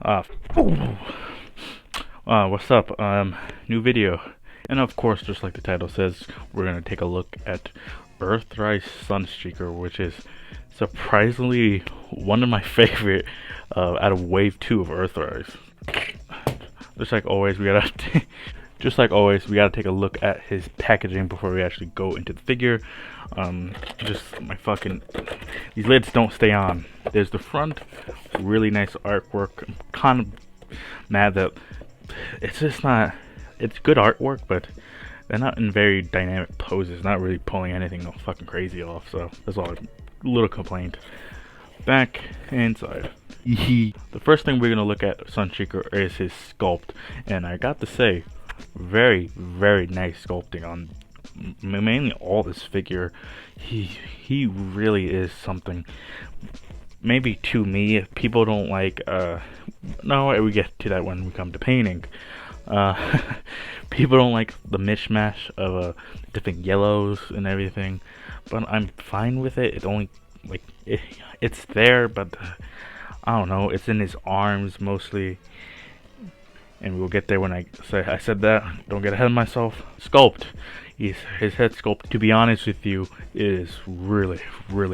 Uh, what's up? New video. And of course, just like the title says, we're gonna take a look at Earthrise Sunstreaker, which is surprisingly one of my favorite out of Wave 2 of Earthrise. Just like always, we gotta take a look at his packaging before we actually go into the figure. Just my fucking, these lids don't stay on. There's the front, really nice artwork. I'm kind of mad that it's just not, it's good artwork, but they're not in very dynamic poses, not really pulling anything fucking crazy off, so that's all, a little complaint. Back inside. The first thing we're gonna look at Sunstreaker is his sculpt, and I got to say, very nice sculpting on mainly all this figure. He really is something. Maybe to me, people don't like no, we get to that when we come to painting. People don't like the mishmash of different yellows and everything, but I'm fine with it. It only like it's there, but I don't know, it's in his arms mostly, and we'll get there when I said that. Don't get ahead of myself. Sculpt. His head sculpt, to be honest with you, is really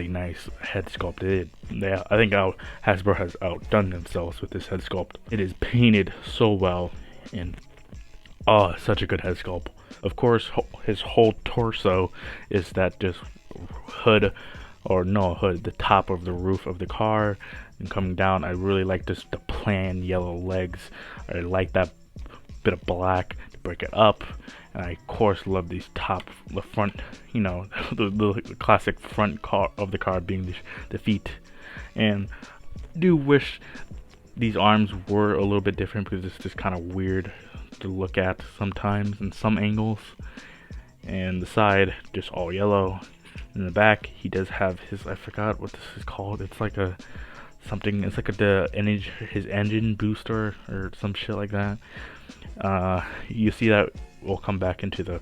nice head sculpt. I think Hasbro has outdone themselves with this head sculpt. It is painted so well, and such a good head sculpt. Of course, his whole torso is that just hood, or no hood, the top of the roof of the car, and coming down. I really like the plain yellow legs. I like that bit of black to break it up, and I of course love these the front, you know, the classic front car of the car being the feet. And do wish these arms were a little bit different, because it's just kind of weird to look at sometimes in some angles. And the side just all yellow. In the back, he does have his, I forgot what this is called. It's like a something. It's like his engine booster or some shit like that. You see that will come back into the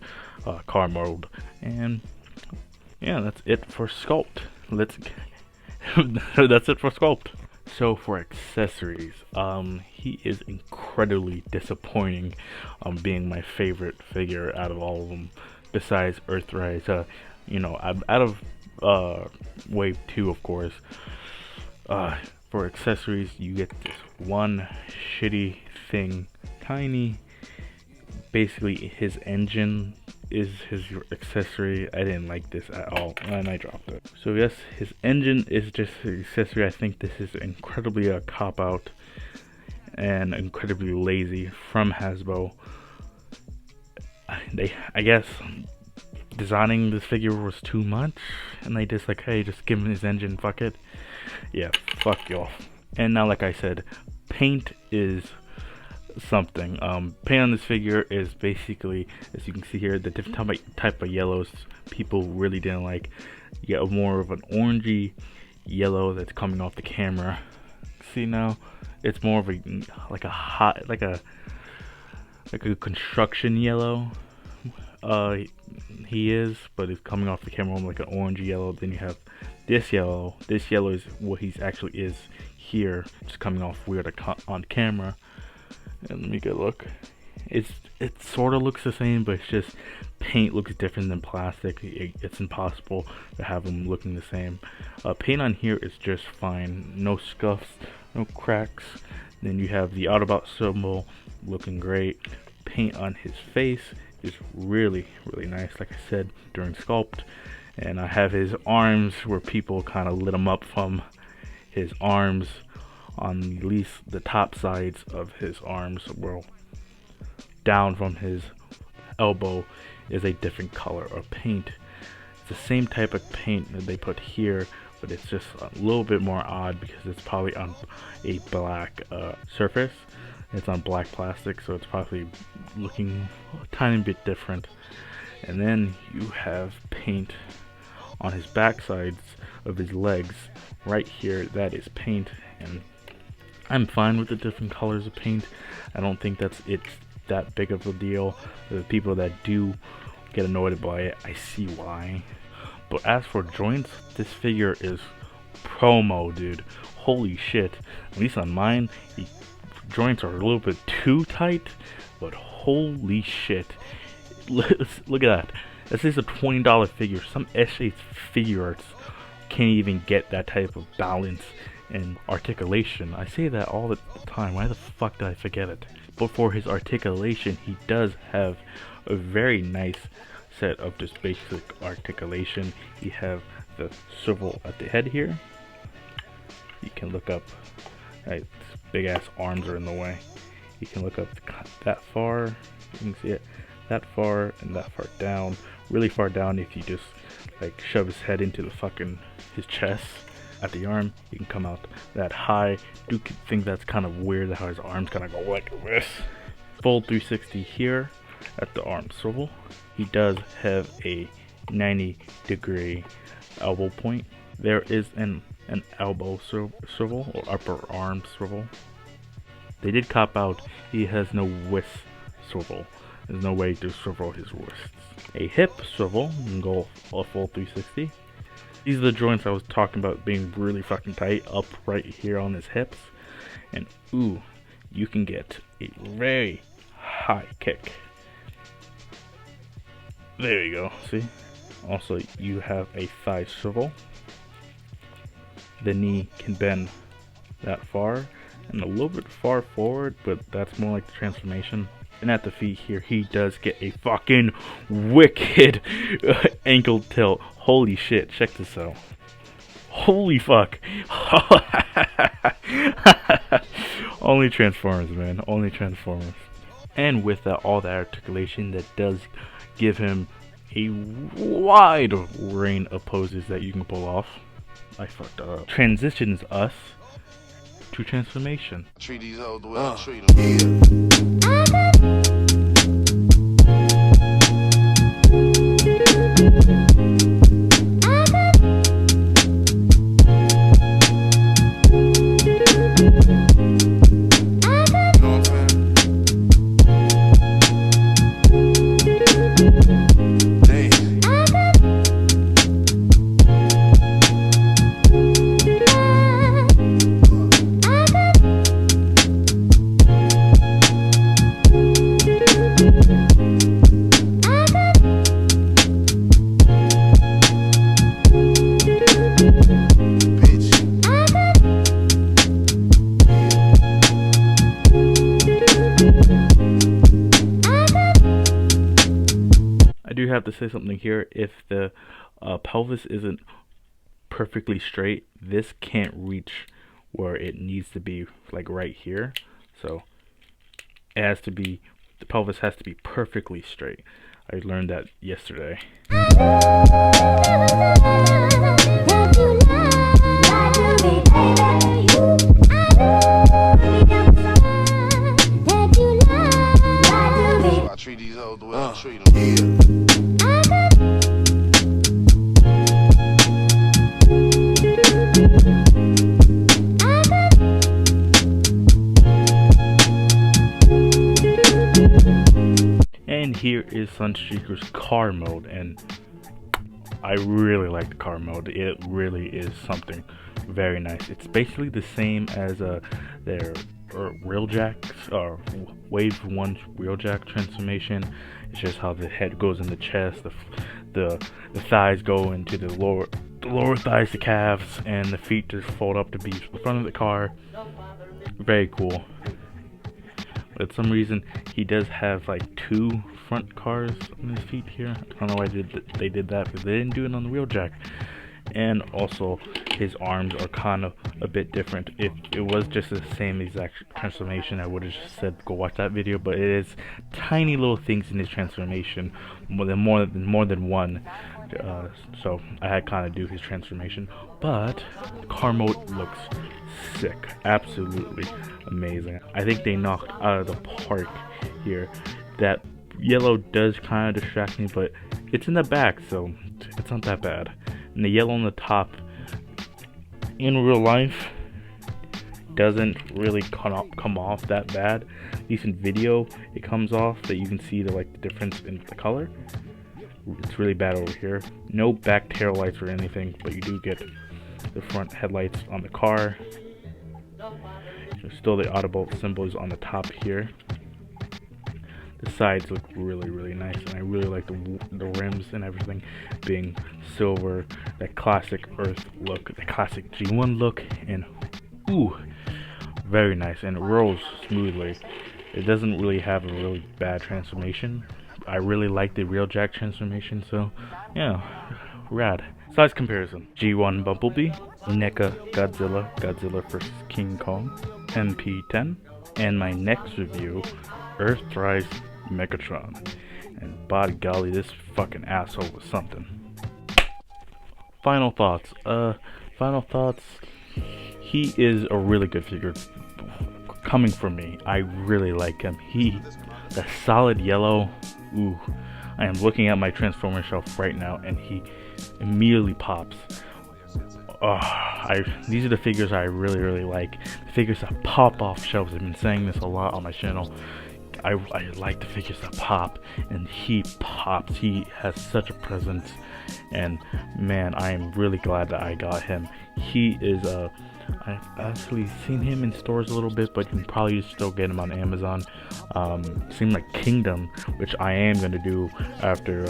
car mode. And yeah, that's it for sculpt. That's it for sculpt. So for accessories, he is incredibly disappointing, being my favorite figure out of all of them, besides Earthrise. You know, out of Wave 2, of course. For accessories, you get this one shitty thing, tiny. Basically, his engine is his accessory. I didn't like this at all, and I dropped it. So yes, his engine is just his accessory. I think this is incredibly a cop-out and incredibly lazy from Hasbro. I guess designing this figure was too much, and they just like, hey, just give him his engine, fuck it. Yeah, fuck y'all. And now, like I said, paint is something. Paint on this figure is basically, as you can see here, the different type of yellows people really didn't like. You get more of an orangey yellow that's coming off the camera. See now, it's more of a like a construction yellow. He is, but it's coming off the camera like an orangey yellow. Then you have this yellow. This yellow is what he actually is here. It's coming off weird on camera. And let me get a look. It sort of looks the same, but it's just paint looks different than plastic. It's impossible to have them looking the same. Paint on here is just fine. No scuffs, no cracks. Then you have the Autobot symbol looking great. Paint on his face is really nice, like I said, during sculpt. And I have his arms where people kind of lit him up from his arms. On at least the top sides of his arms, well, down from his elbow is a different color of paint. It's the same type of paint that they put here, but it's just a little bit more odd because it's probably on a black surface. It's on black plastic, so it's probably looking a tiny bit different. And then you have paint on his back sides of his legs. Right here, that is paint, and I'm fine with the different colors of paint. I don't think it's that big of a deal. The people that do get annoyed by it, I see why. But as for joints, this figure is promo, dude. Holy shit. At least on mine, he joints are a little bit too tight, but holy shit. Look at that. This is a $20 figure. Some S8 figure arts can't even get that type of balance and articulation. I say that all the time. Why the fuck did I forget it? But for his articulation, he does have a very nice set of just basic articulation. You have the swivel at the head here. You can look up. Right, big ass arms are in the way. You can look up that far. You can see it that far and that far down. Really far down if you just like shove his head into the fucking his chest. At the arm, you can come out that high. Do think that's kind of weird how his arms kind of go like this. Full 360 here at the arm swivel. He does have a 90-degree elbow point. There is an elbow swivel or upper arm swivel. They did cop out. He has no wrist swivel. There's no way to swivel his wrists. A hip swivel and go a full 360. These are the joints I was talking about being really fucking tight up right here on his hips. And ooh, you can get a very high kick. There you go, see? Also, you have a thigh swivel. The knee can bend that far and a little bit far forward, but that's more like the transformation. And at the feet here, he does get a fucking wicked ankle tilt. Holy shit, check this out. Holy fuck. Only Transformers, man. Only Transformers. And with that, all that articulation, that does give him a wide range of poses that you can pull off. I fucked up. Transitions us to transformation. Treat these hoes the way I treat them. Have to say something here. If the pelvis isn't perfectly straight, this can't reach where it needs to be, like right here. So it has to be, the pelvis has to be perfectly straight. I learned that yesterday. I treat these hoes the way I treat them. And here is Sunstreaker's car mode, and I really like the car mode. It really is something very nice. It's basically the same as their Wheeljacks or Wave 1 Wheeljack transformation. It's just how the head goes in the chest, the thighs go into the lower thighs, the calves, and the feet just fold up to be the front of the car. Very cool. For some reason, he does have like two front cars on his feet here. I don't know why they did that, because they didn't do it on the Wheeljack. And also, his arms are kind of a bit different. If it was just the same exact transformation, I would have just said go watch that video. But it is tiny little things in his transformation, more than one. So I had kind of do his transformation. But car mode looks sick, absolutely amazing. I think they knocked out of the park here. That yellow does kind of distract me, but it's in the back, so it's not that bad. And the yellow on the top, in real life, doesn't really come off that bad. At least in video, it comes off, that you can see the difference in the color. It's really bad over here. No back tail lights or anything, but you do get the front headlights on the car. There's still the Autobolt symbols on the top here. The sides look really nice, and I really like the rims and everything being silver, that classic Earth look, the classic G1 look, and ooh, very nice, and it rolls smoothly. It doesn't really have a really bad transformation. I really like the Wheeljack transformation, so yeah, rad. Size comparison: G1 Bumblebee, NECA Godzilla, Godzilla vs. King Kong, MP10, and my next review, Earthrise Megatron. And by golly, this fucking asshole was something. Final thoughts. He is a really good figure. Coming from me, I really like him. The solid yellow. Ooh, I am looking at my Transformer shelf right now, and he immediately pops. These are the figures I really like. The figures that pop off shelves. I've been saying this a lot on my channel. I like the figures that pop, and he pops. He has such a presence, and man, I am really glad that I got him. He is I've actually seen him in stores a little bit, but you can probably still get him on Amazon. Seemed like Kingdom, which I am gonna do after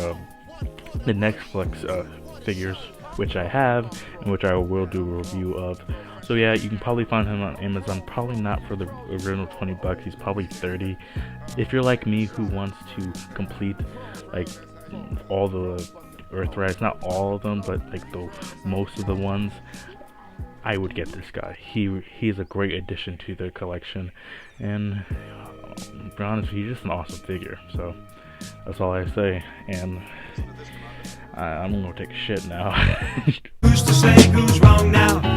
the Netflix figures, which I have, and which I will do a review of. So yeah, you can probably find him on Amazon. Probably not for the original $20. He's probably 30. If you're like me, who wants to complete like all the Earthrise, not all of them, but like the most of the ones, I would get this guy. He's a great addition to the collection, and to be honest, he's just an awesome figure. So that's all I say, and I'm gonna take a shit now. Who's to say who's wrong now?